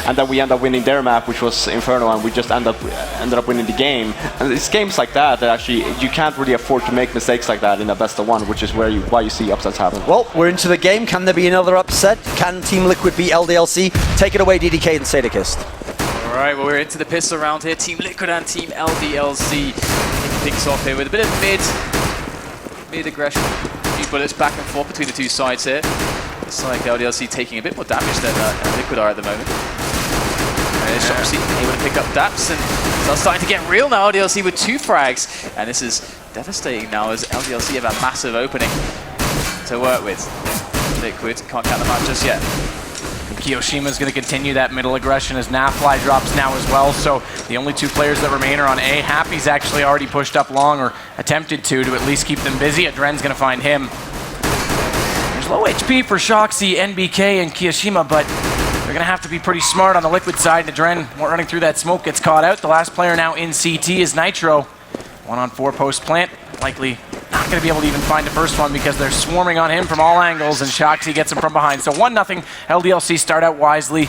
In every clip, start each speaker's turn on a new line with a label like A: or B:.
A: and then we end up winning their map, which was Inferno, and we just ended up winning the game. And it's games like that that actually you can't really afford to make mistakes like that in a best of one, which is why you see upsets happen.
B: Well, we're into the game. Can there be another upset? Can Team Liquid beat LDLC? Take it away, DDK and Sadakist.
C: All right, well, we're into the pistol round here. Team Liquid and Team LDLC kicking things off here with a bit of mid aggression. A few bullets back and forth between the two sides here. It's like LDLC taking a bit more damage than Liquid are at the moment. Shoxy able to pick up Daps, and it's starting to get real now. LDLC with 2 frags, and this is devastating now as LDLC have a massive opening to work with. Liquid can't count them out just yet.
D: Kiyoshima's going to continue that middle aggression as Nafly drops now as well, so the only 2 players that remain are on A. Happy's actually already pushed up long, or attempted to at least keep them busy. Adren's going to find him. There's low HP for Shoxy, NBK, and Kiyoshima, but they're going to have to be pretty smart on the Liquid side. Adren running through that smoke gets caught out. The last player now in CT is Nitro. 1-on-4 post-plant. Likely not going to be able to even find the first one because they're swarming on him from all angles, and Shoxy gets him from behind. So 1-0. LDLC start out wisely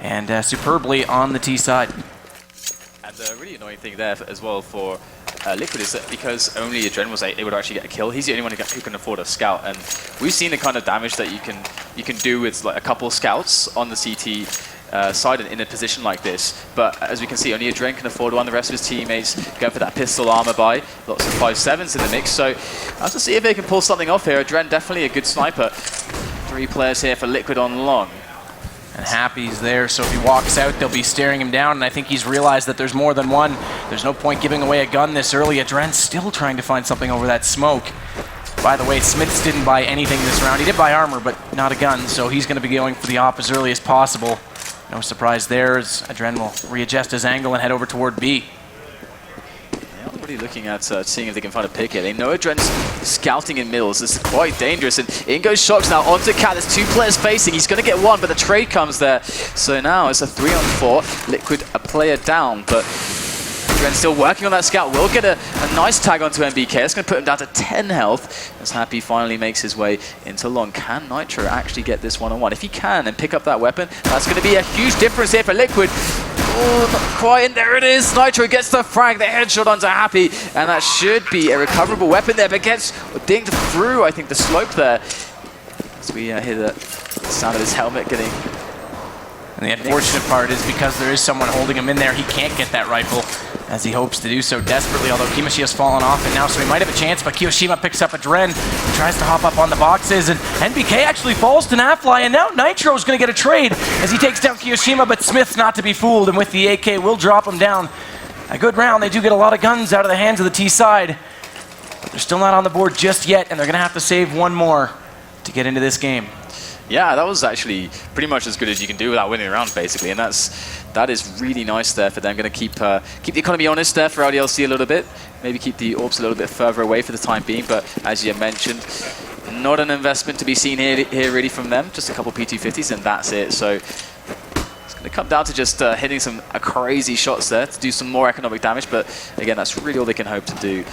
D: and superbly on the T side.
C: And the really annoying thing there as well for Liquid is that because only Adren was able to actually get a kill, he's the only one who can afford a scout. And we've seen the kind of damage that you can do with like a couple scouts on the CT side in a position like this. But as we can see, only Adren can afford one. The rest of his teammates go for that pistol armor buy. Lots of 5.7s in the mix. So I have to see if they can pull something off here. Adren definitely a good sniper. 3 players here for Liquid on long.
D: And Happy's there, so if he walks out, they'll be staring him down, and I think he's realized that there's more than one. There's no point giving away a gun this early. Adren's still trying to find something over that smoke. By the way, Smiths didn't buy anything this round. He did buy armor, but not a gun, so he's going to be going for the op as early as possible. No surprise there, as Adren will readjust his angle and head over toward B.
C: They're really looking at seeing if they can find a pick here. They know Adren's scouting in middles. This is quite dangerous. And in goes Shox now onto Cat. There's 2 players facing. He's going to get one, but the trade comes there. So now it's a 3-on-4. Liquid a player down, but Adren still working on that scout. Will get a nice tag onto MBK. That's going to put him down to 10 health. As Happy finally makes his way into long. Can Nitro actually get this 1-on-1? If he can and pick up that weapon, that's going to be a huge difference here for Liquid. Oh, not quite, and there it is. Nitro gets the frag, the headshot onto Happy, and that should be a recoverable weapon there, but gets dinged through, I think, the slope there. As we hear the sound of his helmet getting...
D: And the unfortunate part is because there is someone holding him in there, he can't get that rifle as he hopes to do so desperately, although Kiyoshi has fallen off it now, so he might have a chance, but Kiyoshima picks up Adren, he tries to hop up on the boxes, and NBK actually falls to Nafly, and now Nitro's going to get a trade as he takes down Kiyoshima, but Smith's not to be fooled, and with the AK will drop him down. A good round. They do get a lot of guns out of the hands of the T side, but they're still not on the board just yet, and they're going to have to save one more to get into this game.
C: Yeah, that was actually pretty much as good as you can do without winning a round, basically, and that is really nice there for them. Going to keep the economy honest there for LDLC a little bit, maybe keep the orbs a little bit further away for the time being, but as you mentioned, not an investment to be seen here really from them, just a couple P250s and that's it. So it's going to come down to just hitting some crazy shots there to do some more economic damage, but again, that's really all they can hope to do.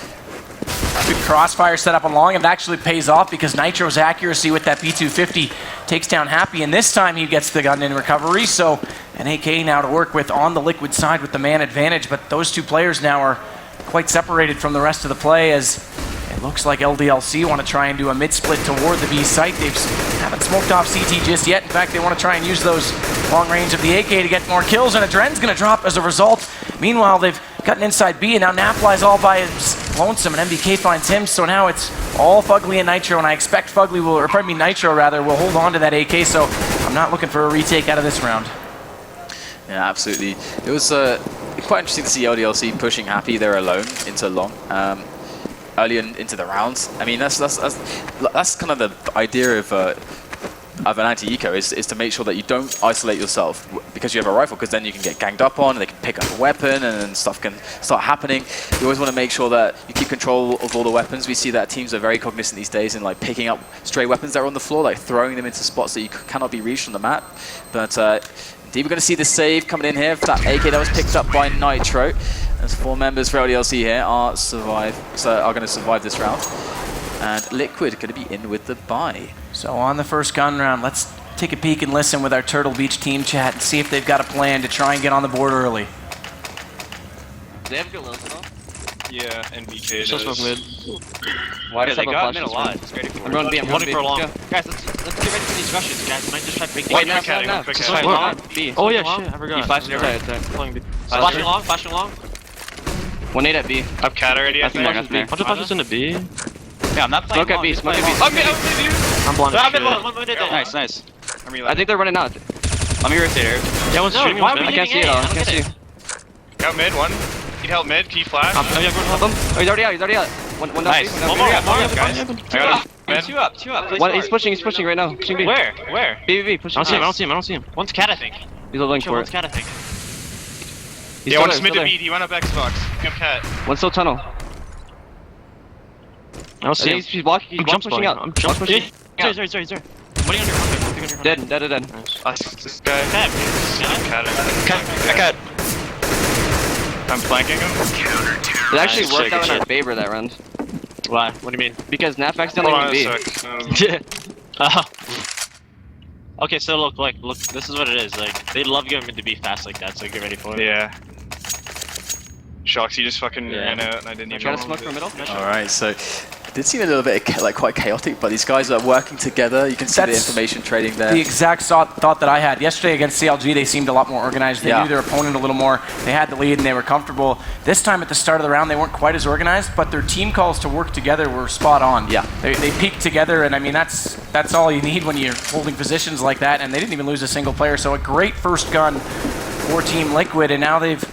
D: Good crossfire set up on long, and it actually pays off because Nitro's accuracy with that P250 takes down Happy, and this time he gets the gun in recovery, so an AK now to work with on the Liquid side with the man advantage, but those 2 players now are quite separated from the rest of the play as it looks like LDLC want to try and do a mid-split toward the B site. They haven't smoked off CT just yet. In fact, they want to try and use those long range of the AK to get more kills, and Adren's going to drop as a result. Meanwhile, they've gotten inside B, and now Nafly's all by his lonesome, and MBK finds him, so now it's all Fugly and Nitro, and I expect Fugly will, or pardon me, Nitro rather, will hold on to that AK, so I'm not looking for a retake out of this round.
C: Yeah, absolutely. It was quite interesting to see LDLC pushing Happy there alone into long. Early into the rounds. I mean, that's kind of the idea of an anti-eco is to make sure that you don't isolate yourself because you have a rifle, because then you can get ganged up on and they can pick up a weapon and stuff can start happening. You always want to make sure that you keep control of all the weapons. We see that teams are very cognizant these days in like picking up stray weapons that are on the floor, like throwing them into spots that you cannot be reached on the map. But indeed, we're going to see the save coming in here for that AK that was picked up by Nitro. As 4 members for LDLC here are going to survive this round. And Liquid going to be in with the buy.
D: So on the first gun round, let's take a peek and listen with our Turtle Beach team chat and see if they've got a plan to try and get on the board early.
E: They have good lows though.
F: Yeah, and BK
E: Still
F: does.
E: smoke mid. Why does
F: they
E: have a
F: got
E: flash
F: mid a
E: this
F: lot.
E: round?
F: It's ready for
E: I'm going B, I'm going B.
F: for long.
E: Guys, let's get ready for these rushes, guys. Might just try big
F: Wait,
E: D.
F: quick catting,
E: No.
F: quick
E: Just
F: catting.
E: play long. B.
G: Oh yeah,
E: Long.
G: shit, I forgot.
F: He flashed
E: It's alright, it's alright.
G: Playing B.
E: Flashing long, flashing long. 1-8 at B.
F: Up cat already, I
E: That's there,
F: think.
E: that's there.
G: I'll just flash this into B.
E: Yeah, I'm not playing. Smoke at B, smoke at B.
G: I'm blind as shit.
E: Nice, nice.
F: I'm
E: I
F: reloading.
E: think they're running out. Let me rotate.
G: Yeah, one's shooting, one's
E: I can't see it all. I can't see.
F: Out mid, one. Need help mid, P flash.
G: Oh yeah, go
E: Help him. Oh, he's already out, he's already out. One down
F: Nice.
E: B,
F: One
E: one
F: more,
E: down B.
F: guys. I got him. Mid.
E: Two up. He's pushing right now. Pushing B.
F: Where?
E: B, pushing.
G: I don't see him.
F: One's cat, I think.
E: He's looking for it.
F: cat, I think.
E: He's
F: Yeah,
E: still
F: one's
E: there,
F: mid to
E: still
F: beat. He went up Xbox. Up cat.
E: there. One's still tunnel.
G: I don't see him.
E: He's blocking. He's
G: I'm jump
E: pushing out.
G: I'm jump
E: pushing.
G: Sorry. What are you under?
E: Dead.
F: This guy. Cat. Cat. I'm flanking him.
E: It actually
F: Nice,
E: worked
F: good
E: out in our
F: shit.
E: favor that round.
G: Why? What do you mean?
E: Because Naf
F: Hold
E: accidentally
F: on
E: went
F: a
E: B.
F: sec.
G: Okay, so look, this is what it is. Like, they love going to be fast like that, so get ready for it.
F: Yeah. Shocks, you just fucking
G: Yeah.
F: ran out and I didn't even
E: Try to
F: know
E: smoke
F: it.
E: from middle.
C: All right, so it did seem a little bit like quite chaotic, but these guys are working together. You can see the
D: That's
C: information trading there.
D: The exact thought that I had. Yesterday against CLG, they seemed a lot more organized. They knew their opponent a little more. They had the lead and they were comfortable. This time at the start of the round, they weren't quite as organized, but their team calls to work together were spot on.
C: Yeah.
D: They peaked together, and I mean, that's all you need when you're holding positions like that, and they didn't even lose a single player. So a great first gun for Team Liquid, and now they've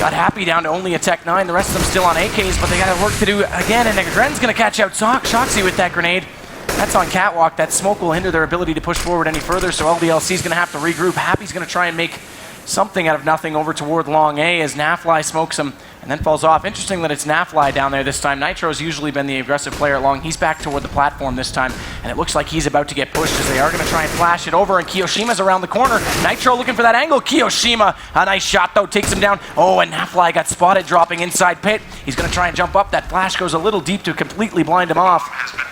D: got Happy down to only a Tech 9. The rest of them still on AKs, but they got work to do again, and Gren's going to catch out Shoxy with that grenade. That's on Catwalk. That smoke will hinder their ability to push forward any further, so LDLC's going to have to regroup. Happy's going to try and make something out of nothing over toward Long A as Nafly smokes him and then falls off. Interesting that it's Nafly down there this time. Nitro's usually been the aggressive player at Long. He's back toward the platform this time, and it looks like he's about to get pushed as they are going to try and flash it over, and Kiyoshima's around the corner. Nitro looking for that angle. Kiyoshima, a nice shot though, takes him down. Oh, and Nafly got spotted dropping inside pit. He's going to try and jump up. That flash goes a little deep to completely blind him off.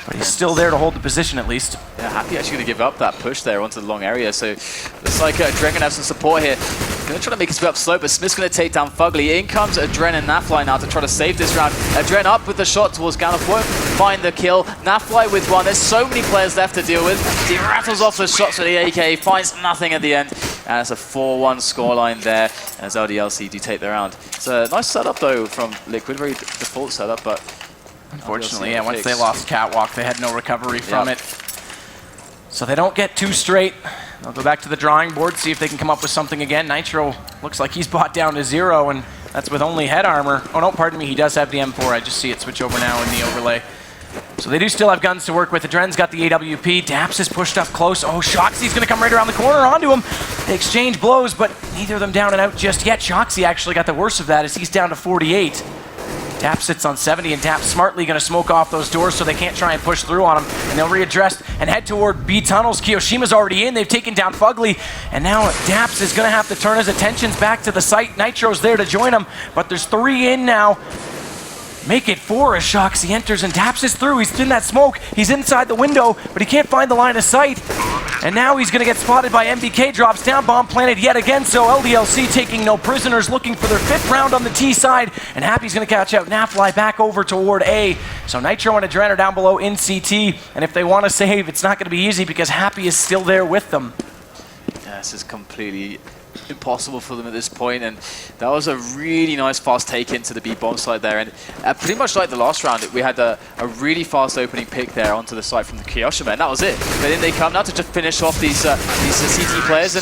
D: But he's still there to hold the position at least.
C: Yeah, Happy actually going to give up that push there onto the long area. So looks like Dren going to have some support here. Going to try to make his way up slope, but Smith's going to take down Fugly. In comes Dren and Nafly now to try to save this round. Dren up with the shot towards Ganoff. Won't find the kill. Nafly with one. There's so many players left to deal with. He rattles off the shots with the AK, finds nothing at the end. And it's a 4-1 scoreline there as LDLC do take the round. It's a nice setup though from Liquid, very default setup, but
D: Unfortunately, yeah, once they lost Catwalk, they had no recovery from it. So they don't get two straight. They'll go back to the drawing board, see if they can come up with something again. Nitro looks like he's bought down to 0, and that's with only head armor. Oh no, pardon me, he does have the M4. I just see it switch over now in the overlay. So they do still have guns to work with. The Dren's got the AWP. Daps is pushed up close. Oh, Shoxy's going to come right around the corner onto him. They exchange blows, but neither of them down and out just yet. Shoxy actually got the worst of that as he's down to 48. Dap sits on 70, and Dap smartly going to smoke off those doors so they can't try and push through on him. And they'll readdress and head toward B tunnels. Kiyoshima's already in. They've taken down Fugly. And now Daps is going to have to turn his attentions back to the site. Nitro's there to join him, but there's 3 in now. Make it 4 as Shoxy enters, and Daps is through. He's in that smoke. He's inside the window, but he can't find the line of sight. And now he's going to get spotted by MBK. Drops down, bomb planted yet again. So LDLC taking no prisoners, looking for their 5th round on the T side. And Happy's going to catch out Nafly back over toward A. So Nitro and Adren are down below in CT. And if they want to save, it's not going to be easy because Happy is still there with them.
C: yeah, this is completely impossible for them at this point, and that was a really nice fast take into the B bomb site there, and pretty much like the last round, we had a really fast opening pick there onto the site from the Kiyoshima, and that was it. But then they come now to just finish off these CT players,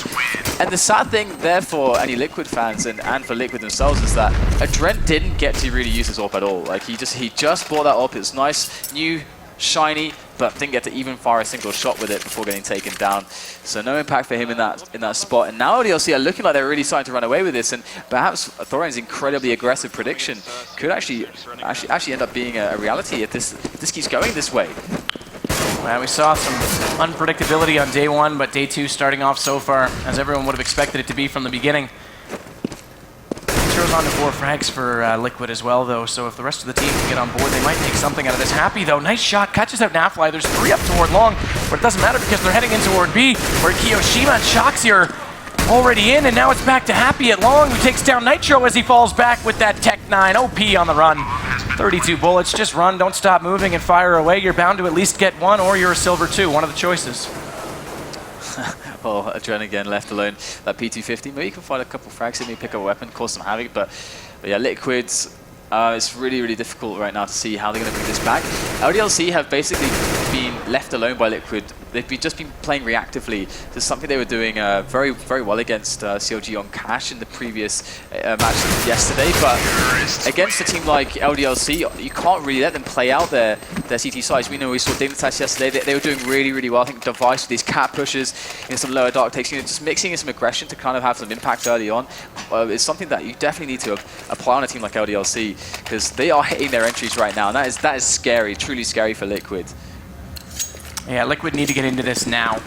C: and the sad thing there for any Liquid fans and for Liquid themselves is that Adren didn't get to really use his AWP at all. Like he just bought that AWP. It's nice, new, shiny, but didn't get to even fire a single shot with it before getting taken down. So no impact for him in that spot. And now LDLC are looking like they're really starting to run away with this, and perhaps Thorin's incredibly aggressive prediction could actually end up being a reality if this keeps going this way.
D: Well, we saw some unpredictability on day 1, but day 2 starting off so far as everyone would have expected it to be from the beginning. Nitro's goes on to 4 frags for Liquid as well, though, so if the rest of the team can get on board, they might make something out of this. Happy, though, nice shot, catches out Nafly. There's 3 up toward long, but it doesn't matter because they're heading in toward B, where Kiyoshima and Shoxy are already in, and now it's back to Happy at long, who takes down Nitro as he falls back with that Tech 9 OP on the run. 32 bullets, just run, don't stop moving and fire away. You're bound to at least get 1, or you're a silver 2, one of the choices.
C: Well, Adren again left alone. That P250, maybe you can find a couple frags in me, pick up a weapon, cause some havoc, but yeah, Liquids, it's really, really difficult right now to see how they're going to bring this back. LDLC have basically been left alone by Liquid. They've just been playing reactively. This is something they were doing very, very well against CLG on Cash in the previous match yesterday, but against a team like LDLC, you can't really let them play out their CT sides. We know we saw Dignitas yesterday. They were doing really, really well. I think Device with these cat pushes, some lower dark takes, just mixing in some aggression to kind of have some impact early on. It's something that you definitely need to apply on a team like LDLC, because they are hitting their entries right now, and that is scary, truly scary for Liquid.
D: Yeah, Liquid need to get into this now.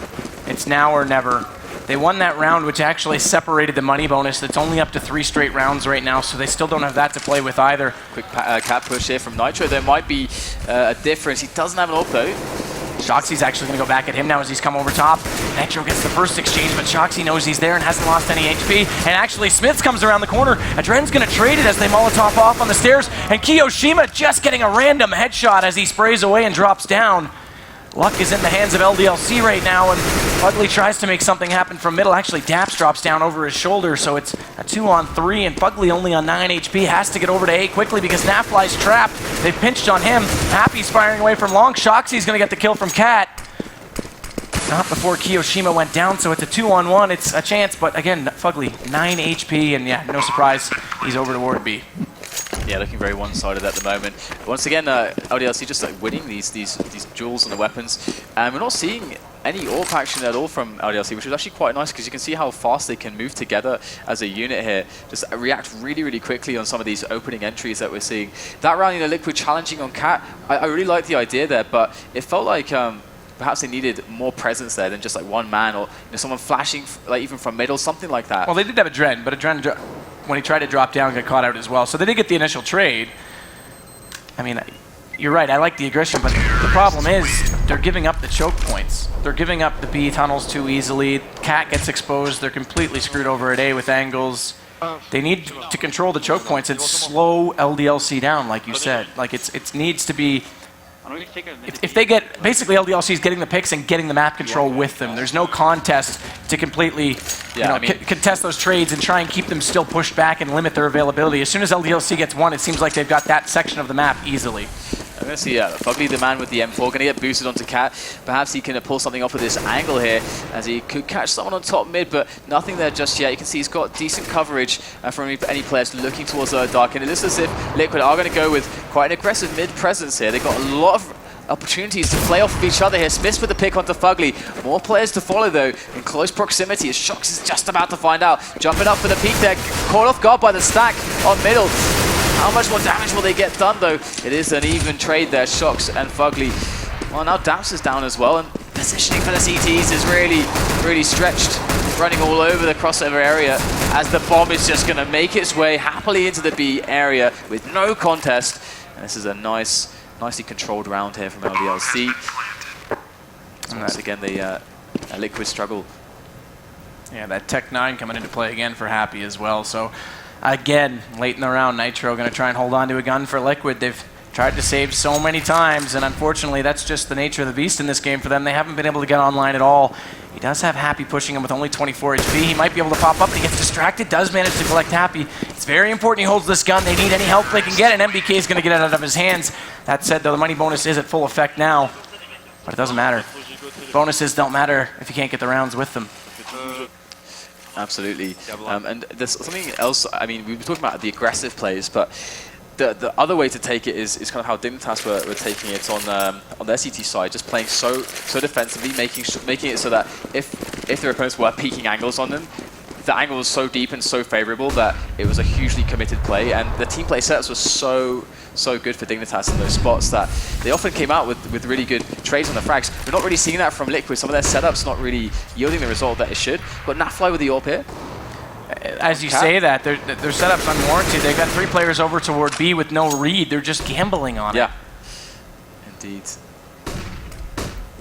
D: It's now or never. They won that round, which actually separated the money bonus. It's only up to 3 straight rounds right now, so they still don't have that to play with either.
C: Quick cat push here from Nitro. There might be a difference. He doesn't have an ult though.
D: Shoxy's actually going to go back at him now as he's come over top. Nitro gets the first exchange, but Shoxy knows he's there and hasn't lost any HP. And actually, Smiths comes around the corner. Adren's going to trade it as they Molotov off on the stairs. And Kiyoshima just getting a random headshot as he sprays away and drops down. Luck is in the hands of LDLC right now, and Fugly tries to make something happen from middle. Actually, Daps drops down over his shoulder, so it's a 2-on-3, and Fugly only on 9 HP. Has to get over to A quickly because Nafly's trapped. They've pinched on him. Happy's firing away from long. Shoxy's going to get the kill from Cat. Not before Kiyoshima went down, so it's a 2-on-1. It's a chance, but again, Fugly, 9 HP, and yeah, no surprise, he's over toward B.
C: Yeah, looking very one-sided at the moment. Once again, LDLC just like winning these duels on the weapons, and we're not seeing any AWP action at all from LDLC, which is actually quite nice because you can see how fast they can move together as a unit here. Just react really, really quickly on some of these opening entries that we're seeing. That round, Liquid challenging on Cat, I really like the idea there, but it felt like perhaps they needed more presence there than just like one man or someone flashing like even from middle, something like that.
D: Well, they did have Adren, but Adren, when he tried to drop down, got caught out as well. So they did get the initial trade. I mean, you're right, I like the aggression, but the problem is they're giving up the choke points. They're giving up the B tunnels too easily. Cat gets exposed. They're completely screwed over at A with angles. They need to control the choke points and slow LDLC down, like you said. Like it needs to be. If they get, basically LDLC is getting the picks and getting the map control with them. There's no contest to completely contest those trades and try and keep them still pushed back and limit their availability. As soon as LDLC gets one, it seems like they've got that section of the map easily.
C: I'm going to see Fugly, the man with the M4, going to get boosted onto Cat. Perhaps he can pull something off with this angle here, as he could catch someone on top mid, but nothing there just yet. You can see he's got decent coverage from any players looking towards dark, and it looks as if Liquid are going to go with quite an aggressive mid presence here. They've got a lot of opportunities to play off of each other here. Smiths with the pick onto Fugly. More players to follow though in close proximity as Shox is just about to find out. Jumping up for the peek there, caught off guard by the stack on middle. How much more damage will they get done though? It is an even trade there, Shox and Fugly. Well, now Daps is down as well, and positioning for the CTs is really, really stretched. Running all over the crossover area as the bomb is just going to make its way happily into the B area with no contest. And this is a nicely controlled round here from LDLC. And once again, the Liquid struggle.
D: Yeah, that Tech 9 coming into play again for Happy as well. So again, late in the round, Nitro going to try and hold on to a gun for Liquid. They've tried to save so many times, and unfortunately, that's just the nature of the beast in this game for them. They haven't been able to get online at all. He does have Happy pushing him with only 24 HP. He might be able to pop up, but he gets distracted, does manage to collect Happy. It's very important he holds this gun. They need any help they can get, and MBK is going to get it out of his hands. That said, though, the money bonus is at full effect now, but it doesn't matter. Bonuses don't matter if you can't get the rounds with them.
C: Absolutely. And there's something else. I mean, we've been talking about the aggressive plays, but the other way to take it is kind of how Dignitas were taking it on their CT side, just playing so defensively, making it so that if their opponents were peeking angles on them, the angle was so deep and so favorable that it was a hugely committed play, and the team play setups were so good for Dignitas in those spots that they often came out with really good trades on the frags. We're not really seeing that from Liquid. Some of their setups not really yielding the result that it should. But Nafly with the AWP here.
D: As you say that, their setup's unwarranted. They've got 3 players over toward B with no read. They're just gambling on it.
C: Yeah, indeed.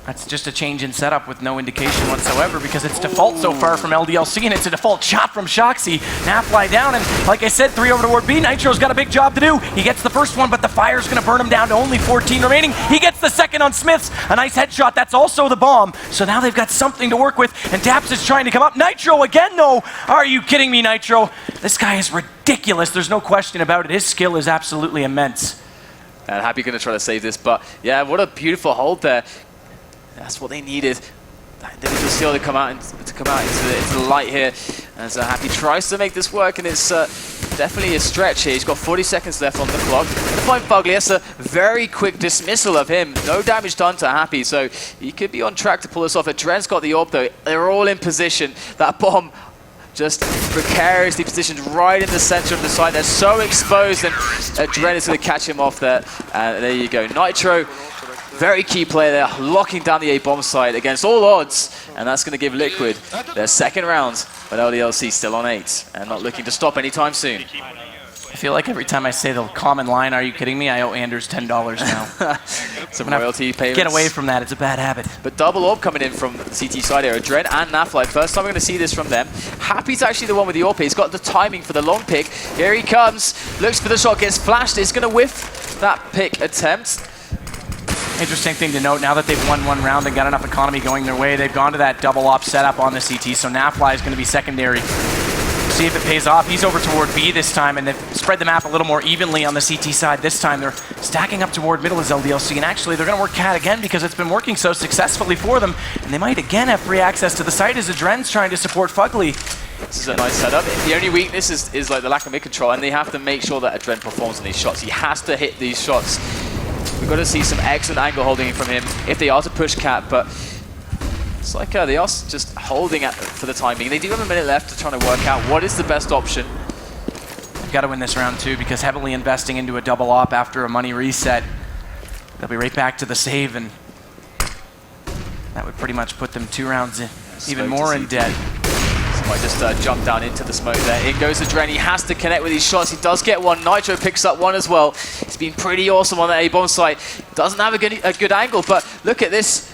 D: That's just a change in setup with no indication whatsoever because it's default so far from LDLC, and it's a default shot from Shoxy. Nafly down, and like I said, 3 over toward B. Nitro's got a big job to do. He gets the first one, but the fire's going to burn him down to only 14 remaining. He gets the second on Smiths. A nice headshot. That's also the bomb. So now they've got something to work with, and Daps is trying to come up. Nitro again, though. Are you kidding me, Nitro? This guy is ridiculous. There's no question about it. His skill is absolutely immense.
C: And Happy going to try to save this, but yeah, what a beautiful hold there. That's what they needed. That individual skill to come out into the light here. As Happy tries to make this work, and it's definitely a stretch here. He's got 40 seconds left on the clock. Gonna find Fugly. That's a very quick dismissal of him. No damage done to Happy, so he could be on track to pull this off. Adren's got the AWP though. They're all in position. That bomb just precariously positioned right in the center of the site. They're so exposed, and Adren is going to catch him off there. And there you go. Nitro, very key player there, locking down the A-bomb site against all odds, and that's going to give Liquid their second round, but LDLC still on 8, and not looking to stop anytime soon.
D: I feel like every time I say the common line, "Are you kidding me?" I owe Anders $10 now.
C: Some royalty payments.
D: Get away from that, it's a bad habit.
C: But double AWP coming in from CT side here. Adren and Nafly. First time we're going to see this from them. Happy's actually the one with the AWP. He's got the timing for the long pick. Here he comes. Looks for the shot, gets flashed. It's going to whiff that pick attempt.
D: Interesting thing to note, now that they've won 1 round and got enough economy going their way, they've gone to that double op setup on the CT, so Nafly is going to be secondary. See if it pays off. He's over toward B this time, and they've spread the map a little more evenly on the CT side this time. They're stacking up toward middle as LDLC, and actually they're going to work Cat again because it's been working so successfully for them, and they might again have free access to the site as Adren's trying to support Fugly.
C: This is a nice setup. The only weakness is like the lack of mid control, and they have to make sure that Adren performs on these shots. He has to hit these shots. We've got to see some excellent angle holding from him if they are to push Cat, but it's like they are just holding it for the time being. They do have a minute left to try to work out what is the best option.
D: They've got to win this round too, because heavily investing into a double op after a money reset, they'll be right back to the save, and that would pretty much put them 2 rounds in, even more in debt.
C: Might just jump down into the smoke there. In goes Adren. He has to connect with these shots. He does get one. Nitro picks up one as well. He's been pretty awesome on that A-bomb site. Doesn't have a good angle, but look at this.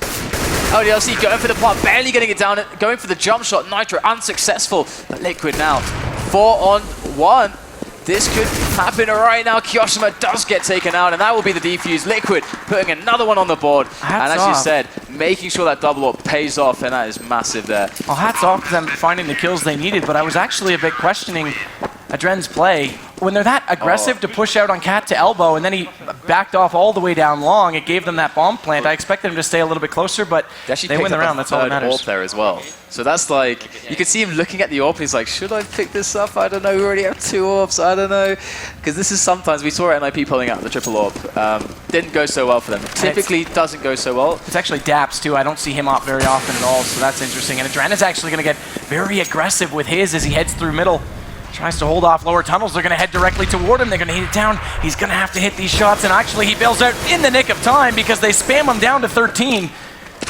C: LDLC going for the plant, barely getting it down, going for the jump shot. Nitro unsuccessful. But Liquid now 4-on-1. This could happen right now. Kyoshima does get taken out, and that will be the defuse. Liquid putting another one on the board. And as you said, making sure that double up pays off, and that is massive there.
D: Well, hats off to them finding the kills they needed, but I was actually a bit questioning Adren's play. When they're that aggressive to push out on Cat to elbow, and then he backed off all the way down long, it gave them that bomb plant. I expected him to stay a little bit closer, but they win the round. That's all that matters.
C: AWP there as well. So that's like, you can see him looking at the AWP, he's like, should I pick this up? I don't know, we already have 2 AWPs, I don't know. Because this is sometimes, we saw NIP pulling out the triple AWP. Didn't go so well for them. Typically doesn't go so well.
D: It's actually Daps too. I don't see him off very often at all, so that's interesting. And Adren is actually going to get very aggressive with his as he heads through middle. Tries to hold off lower tunnels. They're going to head directly toward him. They're going to hit it down. He's going to have to hit these shots, and actually he bails out in the nick of time because they spam him down to 13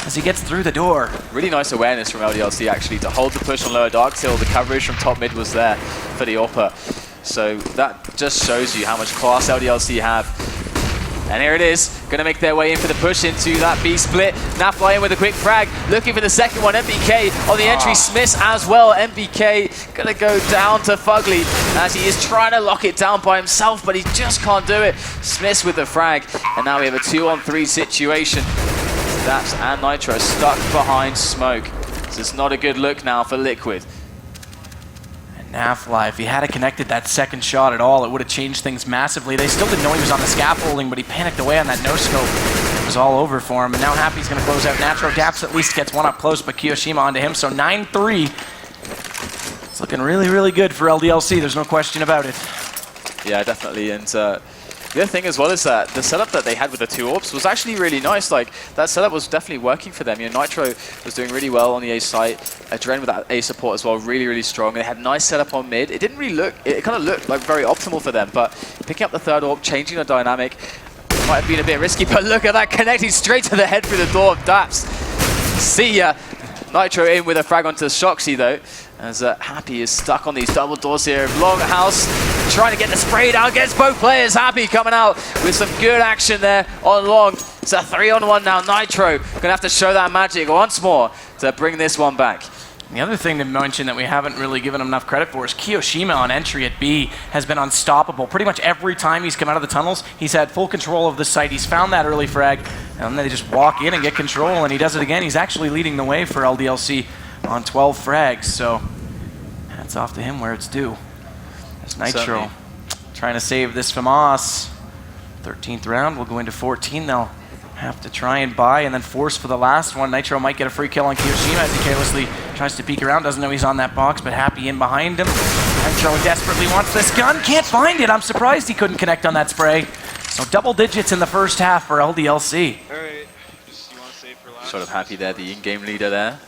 D: as he gets through the door.
C: Really nice awareness from LDLC actually to hold the push on lower dark hill. The coverage from top mid was there for the AWPer. So that just shows you how much class LDLC have. And here it is, going to make their way in for the push into that B split. Nafly in with a quick frag, looking for the second one. MBK on the entry, Smiths as well. MBK going to go down to Fugly as he is trying to lock it down by himself, but he just can't do it. Smiths with the frag, and now we have a 2-on-3 situation. Daps and Nitro stuck behind smoke. So it's not a good look now for Liquid.
D: Nafly, if he had connected that second shot at all, it would have changed things massively. They still didn't know he was on the scaffolding, but he panicked away on that no-scope. It was all over for him, and now Happy's going to close out Natro. Daps at least gets one up close, but Kiyoshima onto him, so 9-3. It's looking really, really good for LDLC. There's no question about it.
C: Yeah, definitely, and the other thing as well is that the setup that they had with the 2 AWPs was actually really nice. Like, that setup was definitely working for them. You know, Nitro was doing really well on the A site. Adren with that A support as well, really, really strong. They had a nice setup on mid. It didn't really look, it kind of looked like very optimal for them, but picking up the 3rd AWP, changing the dynamic, might have been a bit risky, but look at that, connecting straight to the head through the door of Daps. See ya. Nitro in with a frag onto Shoxy though, as Happy is stuck on these double doors here. Longhouse trying to get the spray down against both players. Happy coming out with some good action there on Long. It's a 3-on-1 now. Nitro gonna have to show that magic once more to bring this one back.
D: The other thing to mention that we haven't really given him enough credit for is Kiyoshima on entry at B has been unstoppable. Pretty much every time he's come out of the tunnels, he's had full control of the site. He's found that early frag, and then they just walk in and get control, and he does it again. He's actually leading the way for LDLC on 12 frags, so hats off to him where it's due. There's Nitro
C: Certainly.
D: trying to save this FAMAS. 13th round, we'll go into 14. They'll have to try and buy and then force for the last one. Nitro might get a free kill on Kiyoshima as he carelessly tries to peek around, doesn't know he's on that box, but Happy in behind him. Nitro desperately wants this gun, can't find it. I'm surprised he couldn't connect on that spray. So double digits in the first half for LDLC.
F: Alright, just you want to save for last?
C: Sort of Happy there, the in-game leader there.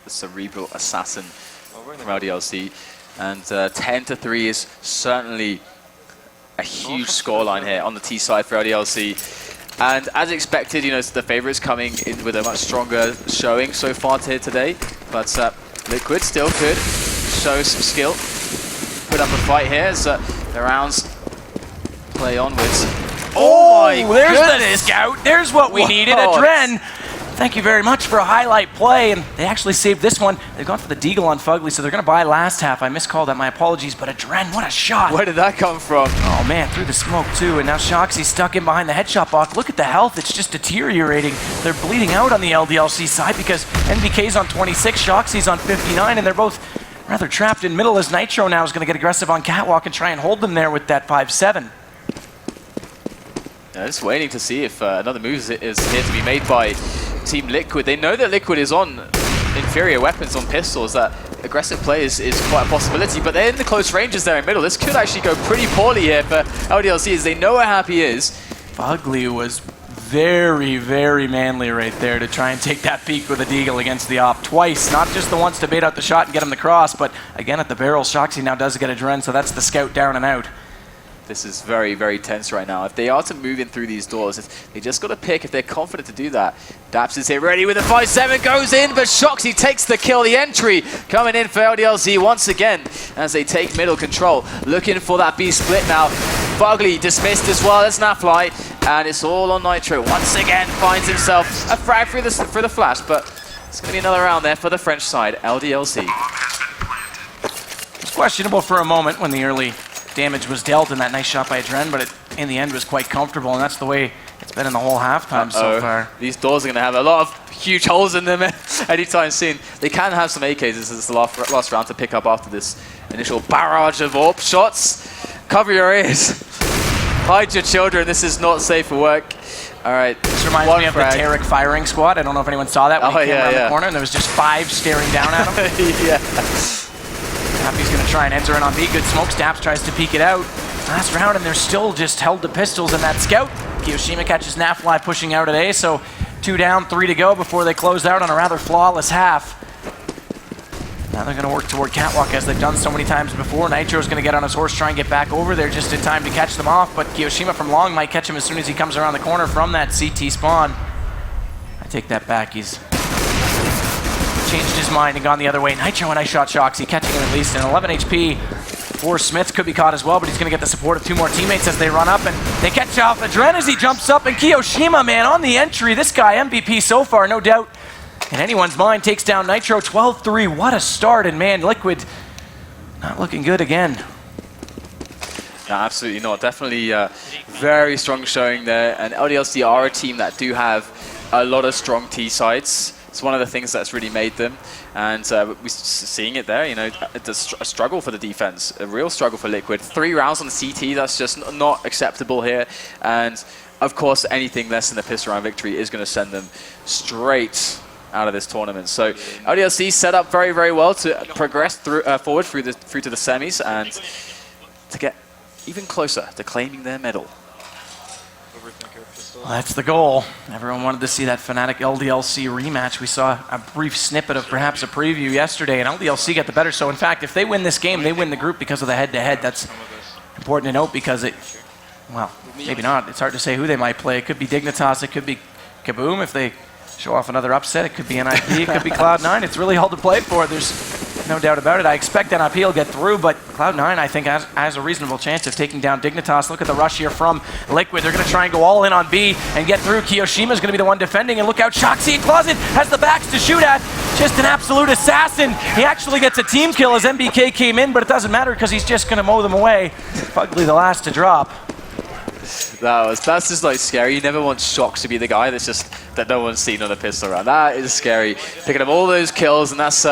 C: The cerebral assassin from LDLC. And 10-3 is certainly a huge scoreline here on the T side for LDLC. And as expected, you know, the favorites coming in with a much stronger showing so far today. But Liquid still could show some skill. Put up a fight here as the rounds play onwards.
D: Oh,
C: my
D: there's
C: goodness.
D: the scout. There's what we needed.
C: Whoa.
D: Adren, thank you very much for a highlight play. And they actually saved this one. They've gone for the deagle on Fugly, so they're going to buy last half. I miscalled that. My apologies. But Adren, what a shot.
C: Where did that come from?
D: Oh, man, through the smoke, too. And now Shoxy's stuck in behind the headshot box. Look at the health. It's just deteriorating. They're bleeding out on the LDLC side because NBK's on 26, Shoxy's on 59, and they're both rather trapped in middle as Nitro now is going to get aggressive on Catwalk and try and hold them there with that 5-7.
C: Yeah, just waiting to see if another move is here to be made by Team Liquid. They know that Liquid is on inferior weapons, on pistols. That aggressive play is quite a possibility, but they're in the close ranges there in middle. This could actually go pretty poorly here for LDLC as they know where Happy is.
D: Fugly was very, very manly right there to try and take that peek with a deagle against the op twice. Not just the once to bait out the shot and get him the cross, but again at the barrel. Shoxy now does get a Dren, so that's the scout down and out.
C: This is very, very tense right now. If they are to move in through these doors, they just got to pick if they're confident to do that. Daps is here ready with a 5-7, goes in, but Shoxy takes the kill. The entry coming in for LDLC once again as they take middle control. Looking for that B split now. Fugly dismissed as well as Nafly, and it's all on Nitro. Once again finds himself a frag through the flash, but it's going to be another round there for the French side, LDLC.
D: It's questionable for a moment when the early damage was dealt in that nice shot by Adren, but it, in the end, was quite comfortable, and that's the way it's been in the whole halftime so far.
C: These doors are going to have a lot of huge holes in them anytime soon. They can have some AKs. This is the last round to pick up after this initial barrage of AWP shots. Cover your ears. Hide your children. This is not safe for work. All right.
D: This reminds me of the Tarek firing squad. I don't know if anyone saw that when he came around the corner, and there was just 5 staring down at him.
C: Yeah.
D: Happy's going to try and enter in on B. Good smoke. Staps tries to peek it out. Last round, and they're still just held to pistols in that scout. Kiyoshima catches Nafly pushing out at A, so 2 down, 3 to go before they close out on a rather flawless half. Now they're going to work toward Catwalk as they've done so many times before. Nitro's going to get on his horse, try and get back over there just in time to catch them off, but Kiyoshima from long might catch him as soon as he comes around the corner from that CT spawn. I take that back. He's changed his mind and gone the other way. Nitro and I shot Shoxy, catching him at least. And 11 HP for Smith could be caught as well, but he's going to get the support of 2 more teammates as they run up, and they catch off Adren as he jumps up, and Kiyoshima, man, on the entry. This guy, MVP so far, no doubt. In anyone's mind, takes down Nitro 12-3. What a start, and man, Liquid not looking good again.
C: No, absolutely not. Definitely very strong showing there, and LDLC are a team that do have a lot of strong T sides. It's one of the things that's really made them, and we're seeing it there. You know, it's a struggle for the defense, a real struggle for Liquid. 3 rounds on the CT, that's just not acceptable here. And of course, anything less than a pistol round victory is going to send them straight out of this tournament. So LDLC set up very, very well to progress through forward through to the semis and to get even closer to claiming their medal.
D: Well, that's the goal. Everyone wanted to see that Fnatic LDLC rematch. We saw a brief snippet of perhaps a preview yesterday, and LDLC got the better. So in fact, if they win this game, they win the group because of the head-to-head. That's important to note because it, well, maybe not. It's hard to say who they might play. It could be Dignitas, it could be Kaboom if they show off another upset. It could be NIP, it could be Cloud9. It's really all to play for. There's no doubt about it. I expect NIP will get through, but Cloud9, I think, has a reasonable chance of taking down Dignitas. Look at the rush here from Liquid. They're going to try and go all in on B and get through. Kiyoshima's going to be the one defending, and look out, Shoxy in Closet has the backs to shoot at. Just an absolute assassin. He actually gets a team kill as MBK came in, but it doesn't matter because he's just going to mow them away. Fugly the last to drop.
C: That's just like scary. You never want Shox to be the guy that no one's seen on a pistol round. That is scary. Picking up all those kills, and that's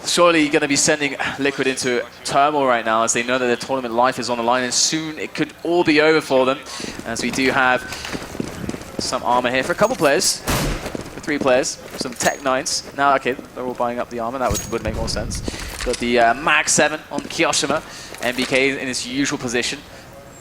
C: surely going to be sending Liquid into turmoil right now as they know that their tournament life is on the line, and soon it could all be over for them. As we do have some armor here for a couple players, for 3 players, some Tech 9s. Now, okay, they're all buying up the armor. That would make more sense. Got the Mag 7 on Kiyoshima. MBK in his usual position.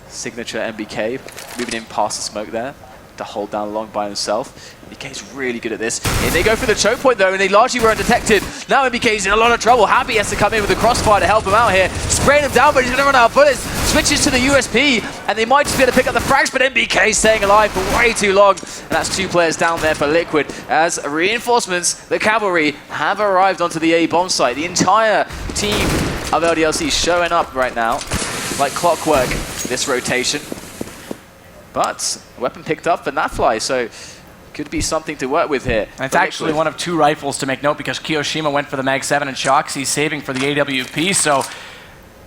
C: Signature MBK moving in past the smoke there to hold down long by himself. MBK's really good at this. Here they go for the choke point though, and they largely were undetected. Now MBK's in a lot of trouble. Happy has to come in with the crossfire to help him out here. Spraying him down, but he's going to run out of bullets. Switches to the USP, and they might just be able to pick up the frags, but MBK's staying alive for way too long. And that's 2 players down there for Liquid as reinforcements, the cavalry, have arrived onto the A bomb site. The entire team of LDLC showing up right now like clockwork this rotation. But weapon picked up for Nafly, so could be something to work with here.
D: And it's actually one of 2 rifles to make note because Kiyoshima went for the Mag 7 and Shoxy's saving for the AWP, so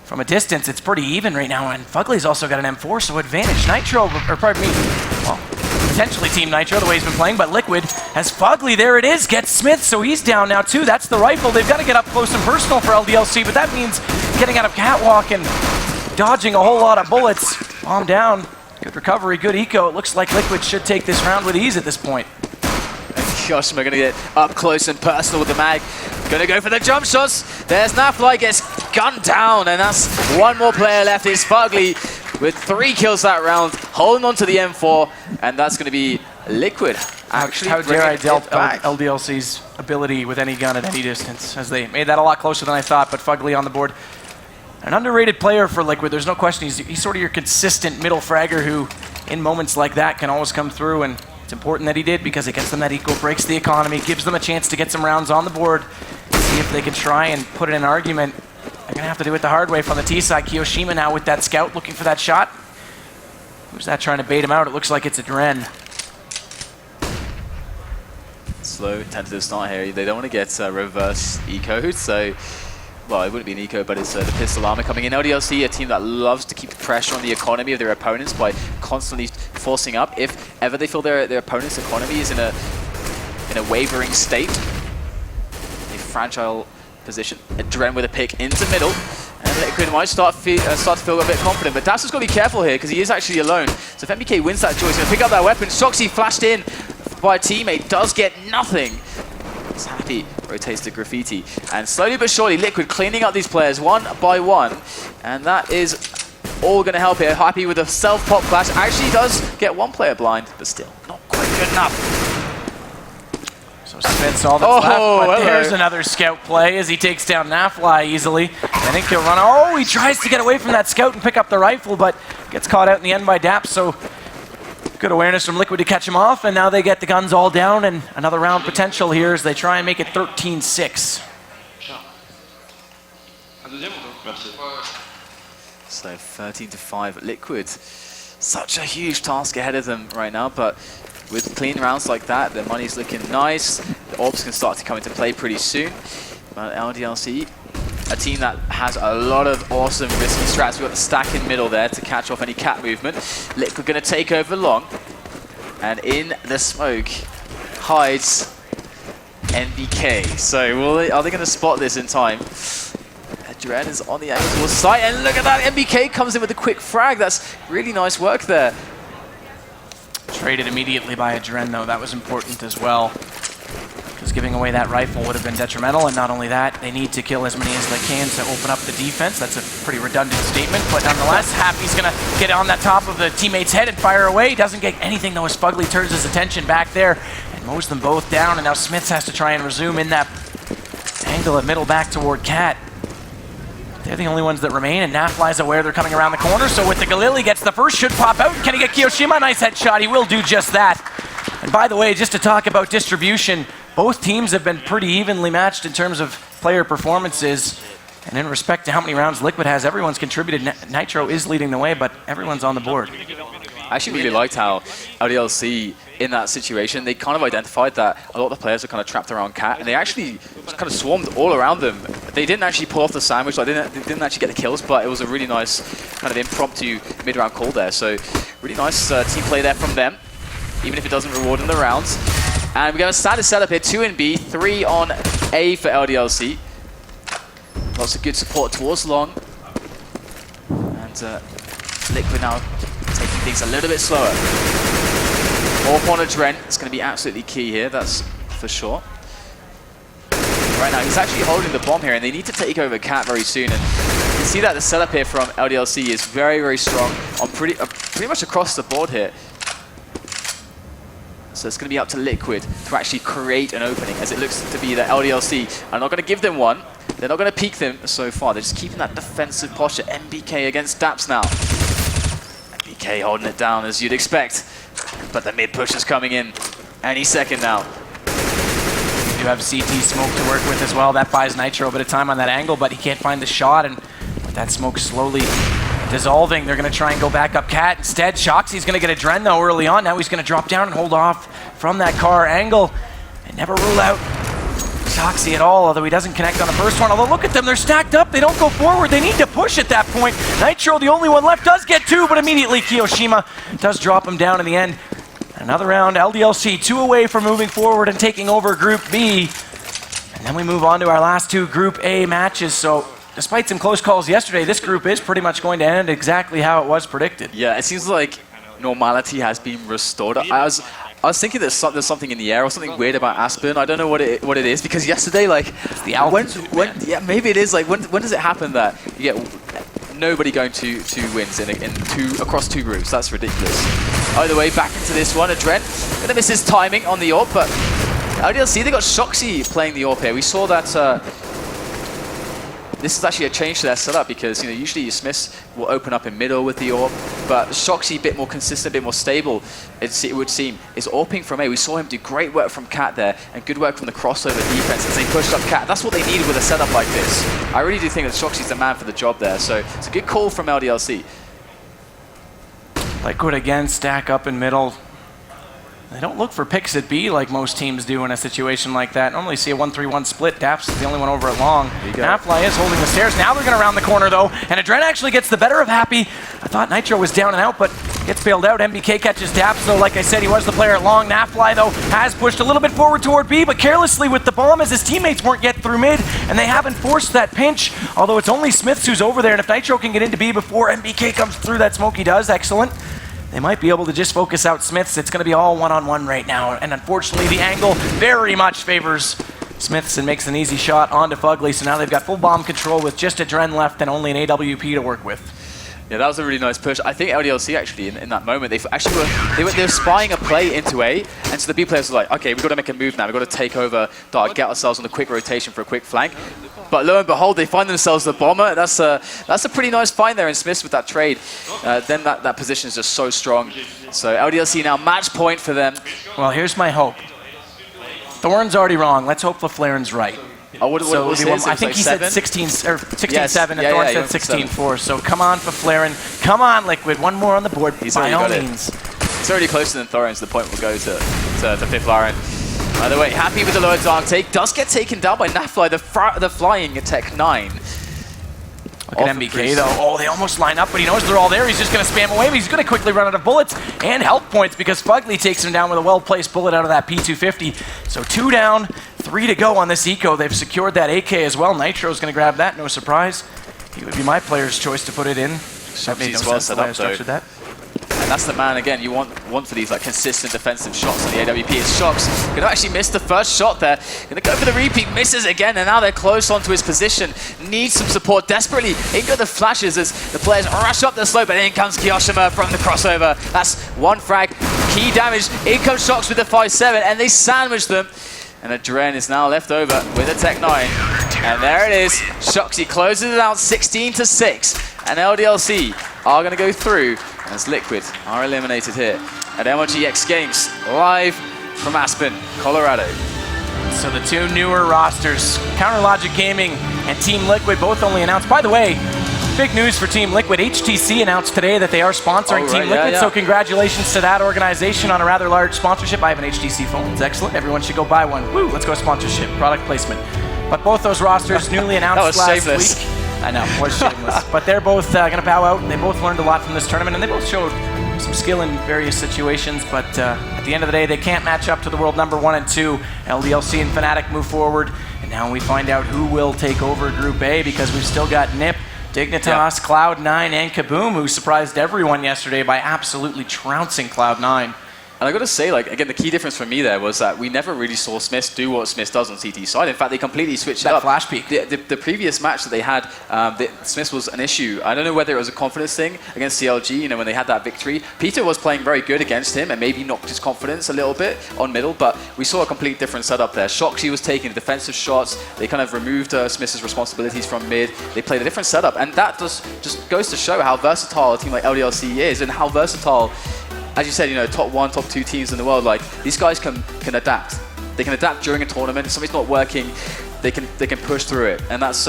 D: from a distance it's pretty even right now, and Fugly's also got an M4, so advantage. Nitro, or pardon me, well, potentially Team Nitro the way he's been playing, but Liquid has Fugly, there it is, gets Smith, so he's down now too. That's the rifle. They've got to get up close and personal for LDLC, but that means getting out of catwalk and dodging a whole lot of bullets. Bomb down. Good recovery, good eco. It looks like Liquid should take this round with ease at this point.
C: And Kyoshima going to get up close and personal with the mag. Going to go for the jump shots. There's Nafly, gets gunned down, and that's 1 more player left. It's Fugly with 3 kills that round, holding on to the M4, and that's going to be Liquid. Actually,
D: how dare I doubt LDLC's ability with any gun at any distance, as they made that a lot closer than I thought, but Fugly on the board. An underrated player for Liquid, there's no question. He's sort of your consistent middle fragger who, in moments like that, can always come through, and it's important that he did because it gets them that eco, breaks the economy, gives them a chance to get some rounds on the board, see if they can try and put it in an argument. They're going to have to do it the hard way from the T side. Kiyoshima now with that scout looking for that shot. Who's that trying to bait him out? It looks like it's a Dren.
C: Slow, tentative start here. They don't want to get reverse eco'd, so... Well, it wouldn't be an eco, but it's the pistol armor coming in. LDLC, a team that loves to keep pressure on the economy of their opponents by constantly forcing up. If ever they feel their opponent's economy is in a wavering state, a fragile position, a Dren with a pick into middle, and Liquid might start to feel a bit confident. But Dash has got to be careful here because he is actually alone. So if MBK wins that choice, he's going to pick up that weapon. Shoxy flashed in by a teammate, does get nothing. Happy rotates to Graffiti, and slowly but surely Liquid cleaning up these players 1 by 1, and that is all going to help here. Happy with a self-pop flash, actually does get 1 player blind, but still not quite good enough.
D: So Smith's all that's left, but there's another scout play as he takes down Nafly easily. I think he'll run. Oh, he tries to get away from that scout and pick up the rifle, but gets caught out in the end by Daps, so good awareness from Liquid to catch him off, and now they get the guns all down, and another round potential here as they try and make it 13-6.
C: So 13-5 Liquid. Such a huge task ahead of them right now, but with clean rounds like that, their money's looking nice. The orbs can start to come into play pretty soon. But LDLC, a team that has a lot of awesome risky strats. We've got the stack in middle there to catch off any cat movement. Liquid going to take over long. And in the smoke hides NBK. So are they going to spot this in time? Dren is on the angle towards site, and look at that! NBK comes in with a quick frag. That's really nice work there.
D: Traded immediately by a Dren, though. That was important as well, because giving away that rifle would have been detrimental, and not only that, they need to kill as many as they can to open up the defense. That's a pretty redundant statement, but nonetheless, Happy's going to get on that top of the teammate's head and fire away. He doesn't get anything, though, as Fugly turns his attention back there and mows them both down, and now Smiths has to try and resume in that angle of middle back toward Cat. They're the only ones that remain, and Nafly's aware they're coming around the corner, so with the Galili gets the first, should pop out. Can he get Kiyoshima? Nice headshot. He will do just that. And by the way, just to talk about distribution, both teams have been pretty evenly matched in terms of player performances. And in respect to how many rounds Liquid has, everyone's contributed. Nitro is leading the way, but everyone's on the board.
C: I actually really liked how LDLC, in that situation, they kind of identified that a lot of the players are kind of trapped around Cat, and they actually kind of swarmed all around them. They didn't actually pull off the sandwich, they didn't actually get the kills, but it was a really nice kind of impromptu mid-round call there. So really nice team play there from them, even if it doesn't reward in the rounds. And we're going to start a setup here, 2 in B, 3 on A for LDLC. Lots of good support towards long. And Liquid now taking things a little bit slower. Orp on a Dren, it's going to be absolutely key here, that's for sure. Right now, he's actually holding the bomb here, and they need to take over Cat very soon. And you can see that the setup here from LDLC is very, very strong on pretty much across the board here. So it's going to be up to Liquid to actually create an opening, as it looks to be that LDLC are not going to give them one. They're not going to peek them so far. They're just keeping that defensive posture. MBK against Daps now. MBK holding it down as you'd expect. But the mid push is coming in any second now.
D: You have CT smoke to work with as well. That buys Nitro a bit of time on that angle, but he can't find the shot. And with that smoke slowly dissolving, they're going to try and go back up Cat. Instead, Shoxy's going to get a Dren though early on. Now he's going to drop down and hold off from that car angle. And never rule out Shoxy at all, although he doesn't connect on the first one. Although look at them, they're stacked up. They don't go forward. They need to push at that point. Nitro, the only one left, does get 2, but immediately Kiyoshima does drop him down in the end. Another round, LDLC 2 away from moving forward and taking over Group B. And then we move on to our last 2 Group A matches. So despite some close calls yesterday, this group is pretty much going to end exactly how it was predicted.
C: Yeah, it seems like normality has been restored. I was thinking there's something in the air or something weird about Aspen. I don't know what it is, because yesterday, like,
D: it's the altitude,
C: yeah, maybe it is. Like, when does it happen that you get nobody going to wins across 2 groups? That's ridiculous. Either way, back into this one. Adren gonna miss his timing on the AWP, but LDLC, they got Shoxy playing the AWP here. We saw that this is actually a change to their setup, because usually your Smiths will open up in middle with the AWP, but Shoxy a bit more consistent, a bit more stable, it would seem, is AWPing from A. We saw him do great work from Cat there, and good work from the crossover defense as they pushed up Cat. That's what they needed with a setup like this. I really do think that Shoxy's the man for the job there, so it's a good call from LDLC.
D: Liquid again, stack up in middle. They don't look for picks at B like most teams do in a situation like that. Normally see a 1-3-1 split. Daps is the only one over at long. Nafly is holding the stairs. Now they're going to round the corner though, and Adren actually gets the better of Happy. I thought Nitro was down and out, but gets bailed out. MBK catches Daps though. Like I said, he was the player at long. Nafly though has pushed a little bit forward toward B, but carelessly with the bomb, as his teammates weren't yet through mid, and they haven't forced that pinch, although it's only Smiths who's over there, and if Nitro can get into B before MBK comes through, that smoke he does. Excellent. They might be able to just focus out Smiths. It's going to be all one-on-one right now. And unfortunately, the angle very much favors Smiths and makes an easy shot onto Fugly. So now they've got full bomb control with just a Dren left and only an AWP to work with.
C: Yeah, that was a really nice push. I think LDLC actually, in that moment, they were spying a play into A, and so the B players were like, okay, we've got to make a move now. We've got to take over Dark, get ourselves on a quick rotation for a quick flank. But lo and behold, they find themselves the bomber. That's a pretty nice find there in Smiths with that trade. Then that position is just so strong. So LDLC now match point for them.
D: Well, here's my hope. Thorn's already wrong. Let's hope LaFlaren's right.
C: Oh, what was his?
D: I think he said 16-7 and Thorn said 16-4. So come on, Flaren. Come on, Liquid. One more on the board.
C: He's
D: by
C: already
D: all
C: got
D: means.
C: It's already closer than Thorin, so the point will go to 5th Laren. By the way, Happy with the lower Dark take. Does get taken down by Nafly, the flying Tech 9.
D: Look at MBK though. Oh, they almost line up, but he knows they're all there. He's just going to spam away, but he's going to quickly run out of bullets and health points because Fugly takes him down with a well-placed bullet out of that P250. So 2 down, 3 to go on this eco. They've secured that AK as well. Nitro's going to grab that, no surprise. He would be my player's choice to put it in. That made no sense the way I structured that.
C: And that's the man, again, you want for these like consistent defensive shots on the AWP. It's Shox. Going to actually miss the first shot there. Going to go for the repeat, misses again, and now they're close onto his position. Needs some support desperately. In go the flashes as the players rush up the slope, and in comes Kiyoshima from the crossover. That's 1 frag, key damage. In comes Shox with the 5-7, and they sandwich them. And Adren is now left over with a Tech 9. And there it is. Shoxy closes it out 16-6. And LDLC are going to go through as Liquid are eliminated here. at MLGX Games, live from Aspen, Colorado.
D: So the two newer rosters, Counter Logic Gaming and Team Liquid, both only announced. By the way, big news for Team Liquid. HTC announced today that they are sponsoring Team Liquid, so congratulations to that organization on a rather large sponsorship. I have an HTC phone. It's excellent. Everyone should go buy one. Woo, let's go sponsorship, product placement. But both those rosters newly announced last
C: shameless.
D: week. I know, it was shameless. But they're both going to bow out. They both learned a lot from this tournament, and they both showed some skill in various situations, but at the end of the day, they can't match up to the world number 1 and 2. LDLC and Fnatic move forward, and now we find out who will take over Group A, because we've still got Nip, Dignitas, Cloud9, and Kaboom, who surprised everyone yesterday by absolutely trouncing Cloud9.
C: And I got to say, like, again, the key difference for me there was that we never really saw Smith do what Smith does on CT side. In fact, they completely switched it up.
D: Flash peek.
C: The previous match that they had, Smith was an issue. I don't know whether it was a confidence thing against CLG, you know, when they had that victory. Peter was playing very good against him and maybe knocked his confidence a little bit on middle, but we saw a complete different setup there. Shoxy was taking defensive shots. They kind of removed Smith's responsibilities from mid. They played a different setup, and that just goes to show how versatile a team like LDLC is and how versatile, as you said, you know, top 1, top 2 teams in the world. Like, these guys can adapt. They can adapt during a tournament. If something's not working, they can push through it, and that is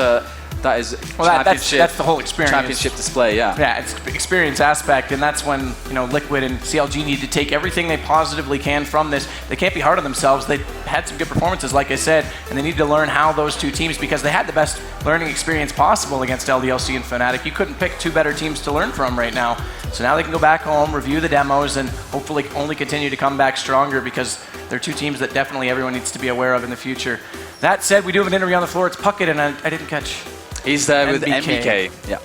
C: championship.
D: That's the whole experience.
C: Championship display, yeah.
D: Yeah, it's experience aspect, and that's when, you know, Liquid and CLG need to take everything they positively can from this. They can't be hard on themselves. They had some good performances, like I said, and they need to learn how those two teams, because they had the best learning experience possible against LDLC and Fnatic. You couldn't pick two better teams to learn from right now. So now they can go back home, review the demos, and hopefully only continue to come back stronger, because they're two teams that definitely everyone needs to be aware of in the future. That said, we do have an interview on the floor. It's Puckett, and I didn't catch.
C: He's there with MBK. Yeah.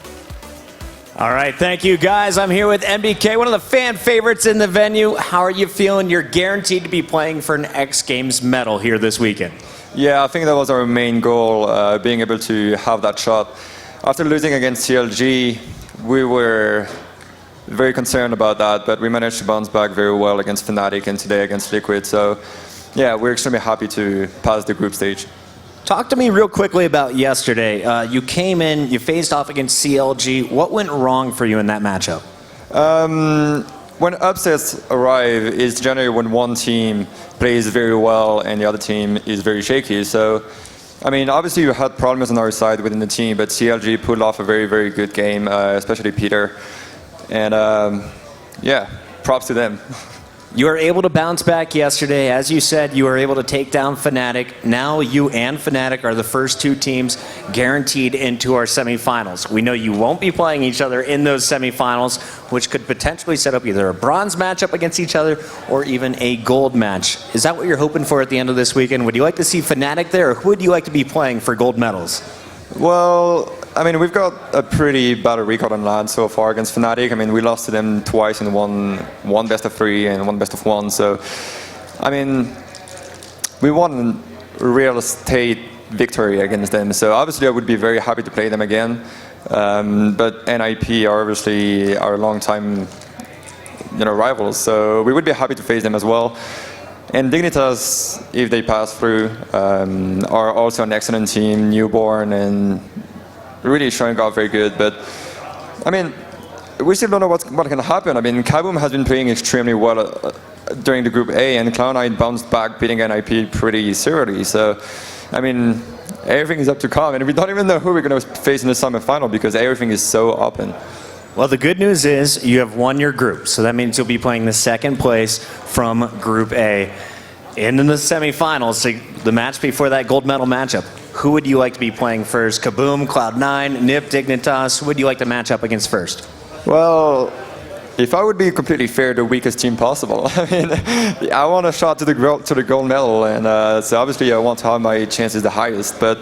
H: All right, thank you guys. I'm here with MBK, one of the fan favorites in the venue. How are you feeling? You're guaranteed to be playing for an X Games medal here this weekend.
I: Yeah, I think that was our main goal, being able to have that shot. After losing against CLG, we were very concerned about that, but we managed to bounce back very well against Fnatic and today against Liquid. So, yeah, we're extremely happy to pass the group stage.
H: Talk to me real quickly about yesterday. You came in, you faced off against CLG. What went wrong for you in that matchup?
I: When upsets arrive, it's generally when one team plays very well and the other team is very shaky. So, I mean, obviously you had problems on our side within the team, but CLG pulled off a very, very good game, especially Peter. And yeah, props to them.
H: You were able to bounce back yesterday. As you said, you were able to take down Fnatic. Now you and Fnatic are the first two teams guaranteed into our semifinals. We know you won't be playing each other in those semifinals, which could potentially set up either a bronze matchup against each other or even a gold match. Is that what you're hoping for at the end of this weekend? Would you like to see Fnatic there, or who would you like to be playing for gold medals?
I: Well, I mean, we've got a pretty bad record on LAN so far against Fnatic. I mean, we lost to them twice in one best of 3 and one best of 1. So, I mean, we won a real estate victory against them. So obviously I would be very happy to play them again. But NIP are obviously our long-time, you know, rivals. So we would be happy to face them as well. And Dignitas, if they pass through, are also an excellent team, newborn, and really showing off very good. But, I mean, we still don't know what can happen. I mean, Kaboom has been playing extremely well during the Group A, and Cloud9 bounced back, beating NIP pretty seriously. So, I mean, everything is up to come, and we don't even know who we're going to face in the semi-final because everything is so open.
H: Well, the good news is you have won your group, so that means you'll be playing the second place from Group A. And in the semifinals, the match before that gold medal matchup, who would you like to be playing first? Kaboom, Cloud9, Nip, Dignitas, who would you like to match up against first?
I: Well, if I would be completely fair, the weakest team possible. I mean, I want a shot to the gold medal, and so obviously I want to have my chances the highest, but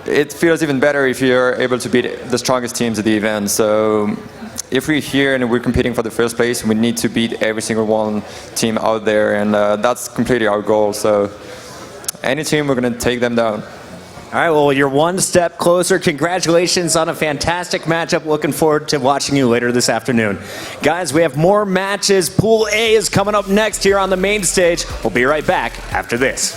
I: it feels even better if you're able to beat the strongest teams at the event. So if we're here and we're competing for the first place, we need to beat every single one team out there, and that's completely our goal. So any team, we're going to take them down.
H: All right, well, you're one step closer. Congratulations on a fantastic matchup. Looking forward to watching you later this afternoon. Guys, we have more matches. Pool A is coming up next here on the main stage. We'll be right back after this.